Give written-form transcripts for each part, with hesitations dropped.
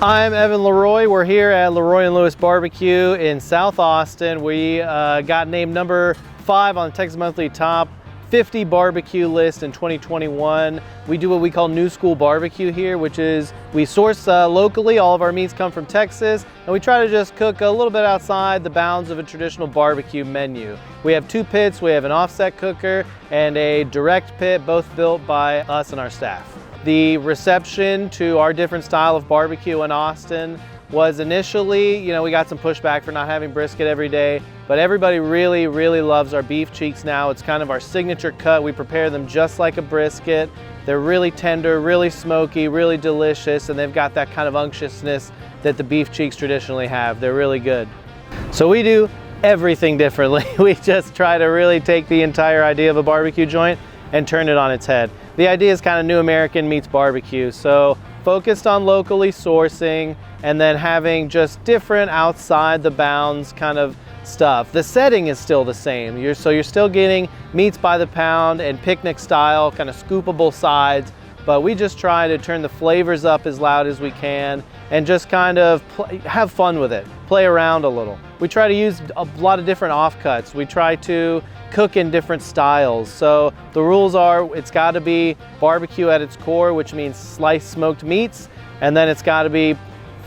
I'm Evan Leroy. We're here at Leroy and Lewis Barbecue in South Austin. We got named number 5 on the Texas Monthly Top 50 barbecue list in 2021. We do what we call new school barbecue here, which is we source locally. All of our meats come from Texas, and we try to just cook a little bit outside the bounds of a traditional barbecue menu. We have 2 pits. We have an offset cooker and a direct pit, both built by us and our staff. The reception to our different style of barbecue in Austin was initially, we got some pushback for not having brisket every day, but everybody really, really loves our beef cheeks now. It's kind of our signature cut. We prepare them just like a brisket. They're really tender, really smoky, really delicious, and they've got that kind of unctuousness that the beef cheeks traditionally have. They're really good. So we do everything differently. We just try to really take the entire idea of a barbecue joint and turn it on its head. The idea is kind of new American meets barbecue. So focused on locally sourcing and then having just different outside the bounds kind of stuff. The setting is still the same. You're still getting meats by the pound and picnic style, kind of scoopable sides, but we just try to turn the flavors up as loud as we can and just kind of have fun with it, play around a little. We try to use a lot of different offcuts. We try to cook in different styles. So the rules are it's got to be barbecue at its core, which means sliced smoked meats, and then it's got to be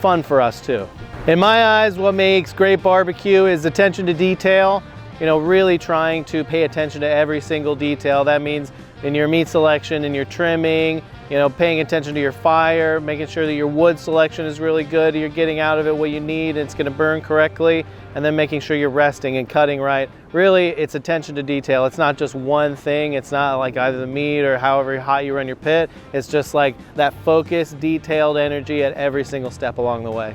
fun for us too. In my eyes, what makes great barbecue is attention to detail, really trying to pay attention to every single detail. That means in your meat selection, in your trimming, paying attention to your fire, making sure that your wood selection is really good, you're getting out of it what you need, and it's going to burn correctly, and then making sure you're resting and cutting right. Really, it's attention to detail. It's not just one thing. It's not like either the meat or however hot you run your pit. It's just like that focused, detailed energy at every single step along the way.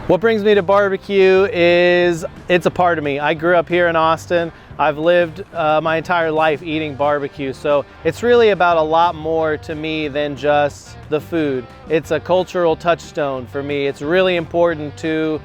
What brings me to barbecue is it's a part of me. I grew up here in Austin. I've lived my entire life eating barbecue, so it's really about a lot more to me than just the food. It's a cultural touchstone for me. It's really important to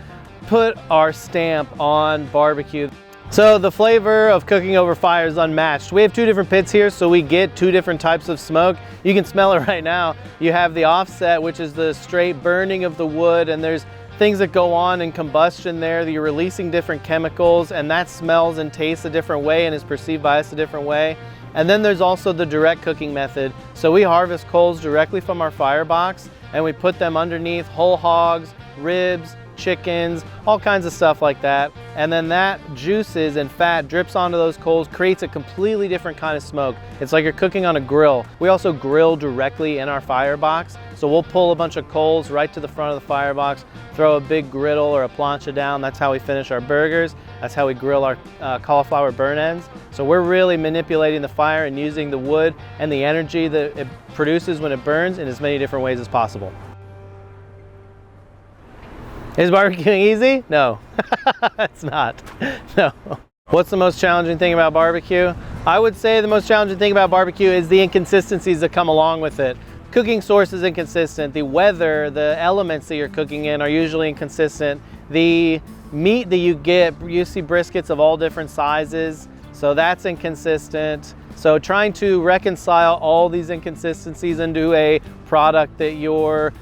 put our stamp on barbecue. So the flavor of cooking over fire is unmatched. We have 2 different pits here, so we get 2 different types of smoke. You can smell it right now. You have the offset, which is the straight burning of the wood, and there's things that go on in combustion there, that you're releasing different chemicals, and that smells and tastes a different way and is perceived by us a different way. And then there's also the direct cooking method. So we harvest coals directly from our firebox, and we put them underneath whole hogs, ribs, chickens, all kinds of stuff like that. And then that juices and fat drips onto those coals, creates a completely different kind of smoke. It's like you're cooking on a grill. We also grill directly in our firebox. So we'll pull a bunch of coals right to the front of the firebox, throw a big griddle or a plancha down. That's how we finish our burgers. That's how we grill our cauliflower burn ends. So we're really manipulating the fire and using the wood and the energy that it produces when it burns in as many different ways as possible. Is barbecuing easy? No, it's not, no. What's the most challenging thing about barbecue? I would say the most challenging thing about barbecue is the inconsistencies that come along with it. Cooking source is inconsistent. The weather, the elements that you're cooking in are usually inconsistent. The meat that you get, you see briskets of all different sizes, so that's inconsistent. So trying to reconcile all these inconsistencies into a product that your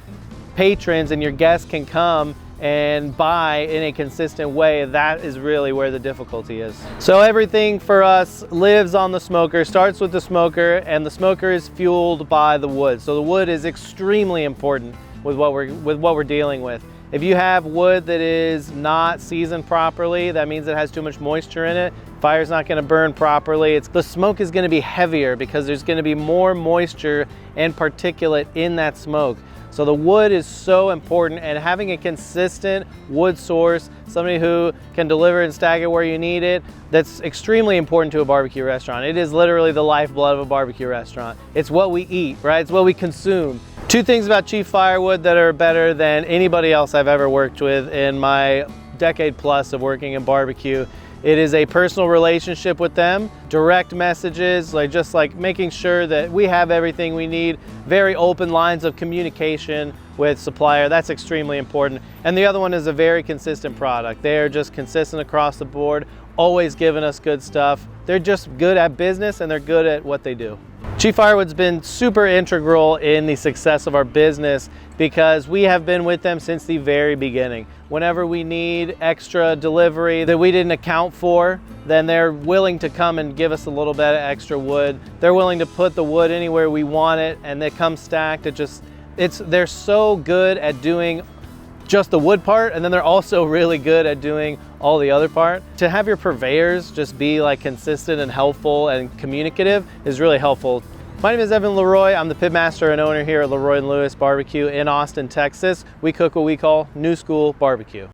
patrons and your guests can come and buy in a consistent way, that is really where the difficulty is. So everything for us lives on the smoker, starts with the smoker, and the smoker is fueled by the wood. So the wood is extremely important with what we're dealing with. If you have wood that is not seasoned properly, that means it has too much moisture in it. Fire's not gonna burn properly. The smoke is gonna be heavier because there's gonna be more moisture and particulate in that smoke. So the wood is so important, and having a consistent wood source, somebody who can deliver and stack it where you need it, that's extremely important to a barbecue restaurant. It is literally the lifeblood of a barbecue restaurant. It's what we eat, right? It's what we consume. 2 things about Chief Firewood that are better than anybody else I've ever worked with in my decade plus of working in barbecue. It is a personal relationship with them, direct messages, just like making sure that we have everything we need, very open lines of communication with supplier. That's extremely important. And the other one is a very consistent product. They are just consistent across the board, always giving us good stuff. They're just good at business and they're good at what they do. Chief Firewood's been super integral in the success of our business because we have been with them since the very beginning. Whenever we need extra delivery that we didn't account for, then they're willing to come and give us a little bit of extra wood. They're willing to put the wood anywhere we want it, and they come stacked. They're so good at doing just the wood part, and then they're also really good at doing all the other part. To have your purveyors just be like consistent and helpful and communicative is really helpful. My name is Evan Leroy. I'm the pitmaster and owner here at Leroy and Lewis Barbecue in Austin, Texas. We cook what we call new school barbecue.